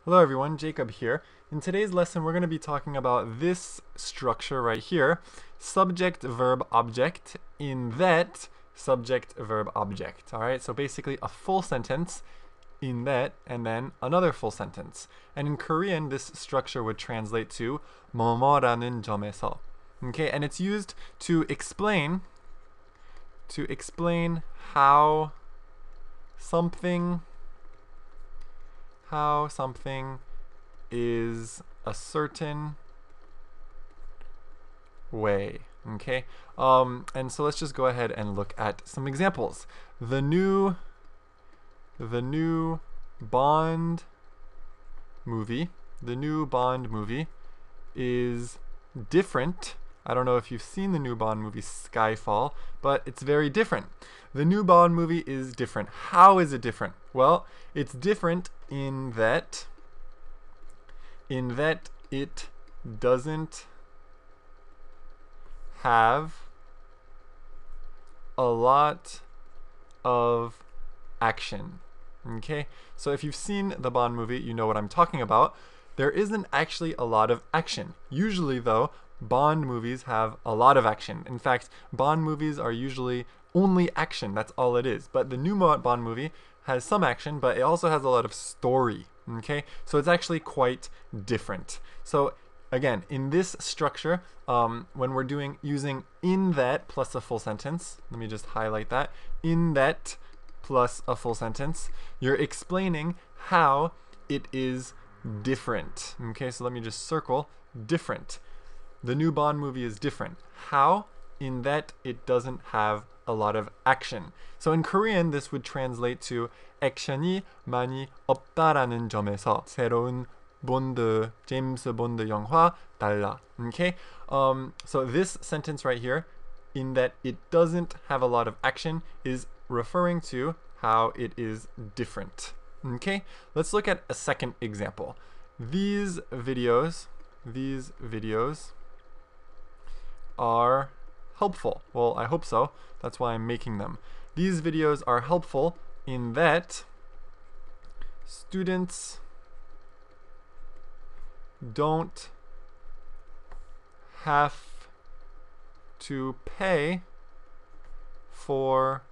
Hello everyone, Jacob here. In today's lesson, we're going to be talking about this structure right here, subject, verb, object, in that subject, verb, object. All right, so basically a full sentence in that and then another full sentence. And in Korean, this structure would translate to 뭐뭐라는 점에서. Okay, and it's used to explain how something is a certain way. Okay, and so let's just go ahead and look at some examples. The new Bond movie is different. I don't know if you've seen the new Bond movie Skyfall, but it's very different. The new Bond movie is different. How is it different? Well, it's different in that it doesn't have a lot of action. Okay, so if you've seen the Bond movie, you know what I'm talking about. There isn't actually a lot of action. Usually, though, Bond movies have a lot of action. In fact, Bond movies are usually only action. That's all it is. But the new Bond movie has some action, but it also has a lot of story. Okay, so it's actually quite different. So again, in this structure, when we're using in that plus a full sentence, let me just highlight that. In that plus a full sentence, you're explaining how it is different. Okay, so let me just circle different. The new Bond movie is different. How? In that it doesn't have a lot of action. So in Korean, this would translate to 액션이 많이 없다라는 점에서 새로운 제임스 본드 영화 달라. Okay? So this sentence right here, in that it doesn't have a lot of action, is referring to how it is different. Okay? Let's look at a second example. These videos are helpful. Well, I hope so. That's why I'm making them. These videos are helpful in that students don't have to pay for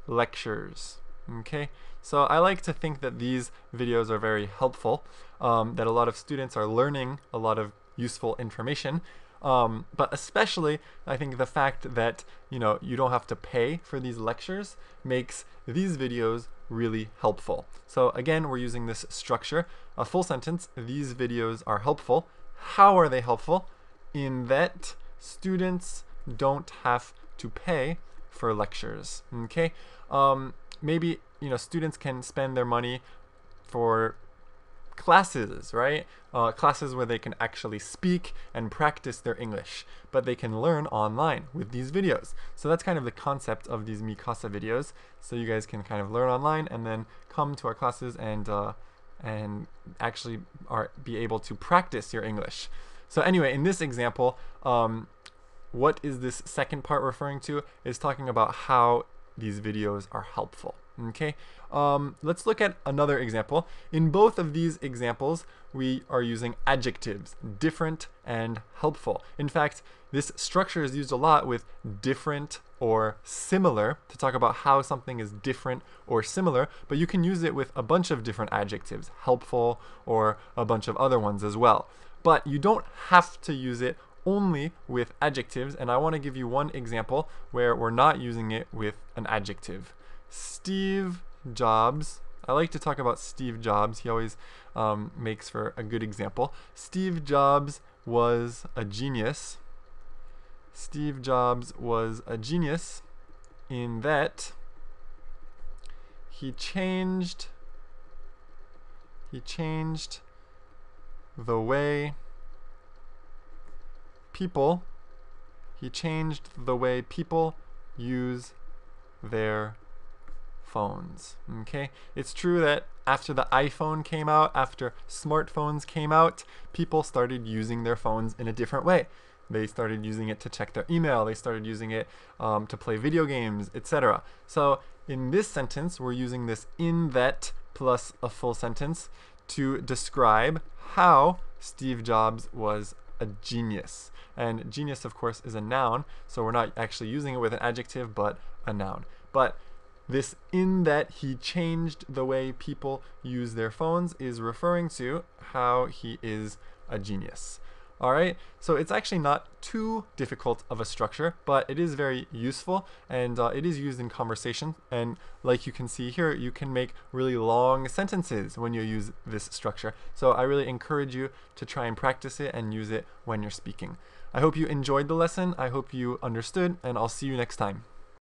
lectures. Okay, so I like to think that these videos are very helpful, that a lot of students are learning a lot of useful information. But especially, I think the fact that, you don't have to pay for these lectures makes these videos really helpful. So again, we're using this structure, a full sentence. These videos are helpful. How are they helpful? In that students don't have to pay for lectures. Okay, maybe students can spend their money for classes, right? Classes where they can actually speak and practice their English, but they can learn online with these videos. So that's kind of the concept of these Mikasa videos. So you guys can kind of learn online and then come to our classes and actually be able to practice your English. So anyway, in this example, what is this second part referring to? Is talking about how these videos are helpful. Okay, let's look at another example. In both of these examples, we are using adjectives, different and helpful. In fact, this structure is used a lot with different or similar to talk about how something is different or similar, but you can use it with a bunch of different adjectives, helpful or a bunch of other ones as well. But you don't have to use it only with adjectives, and I want to give you one example where we're not using it with an adjective. Steve Jobs. I like to talk about Steve Jobs. He always makes for a good example. Steve Jobs was a genius. Steve Jobs was a genius in that he changed the way people use their phones. Okay, it's true that after the iPhone came out, after smartphones came out, people started using their phones in a different way. They started using it to check their email. They started using it to play video games, etc. So in this sentence, we're using this in that plus a full sentence to describe how Steve Jobs was a genius. And genius, of course, is a noun, so we're not actually using it with an adjective, but a noun. But this "in that he changed the way people use their phones" is referring to how he is a genius. Alright, so it's actually not too difficult of a structure, but it is very useful, and it is used in conversation. And like you can see here, you can make really long sentences when you use this structure. So I really encourage you to try and practice it and use it when you're speaking. I hope you enjoyed the lesson, I hope you understood, and I'll see you next time.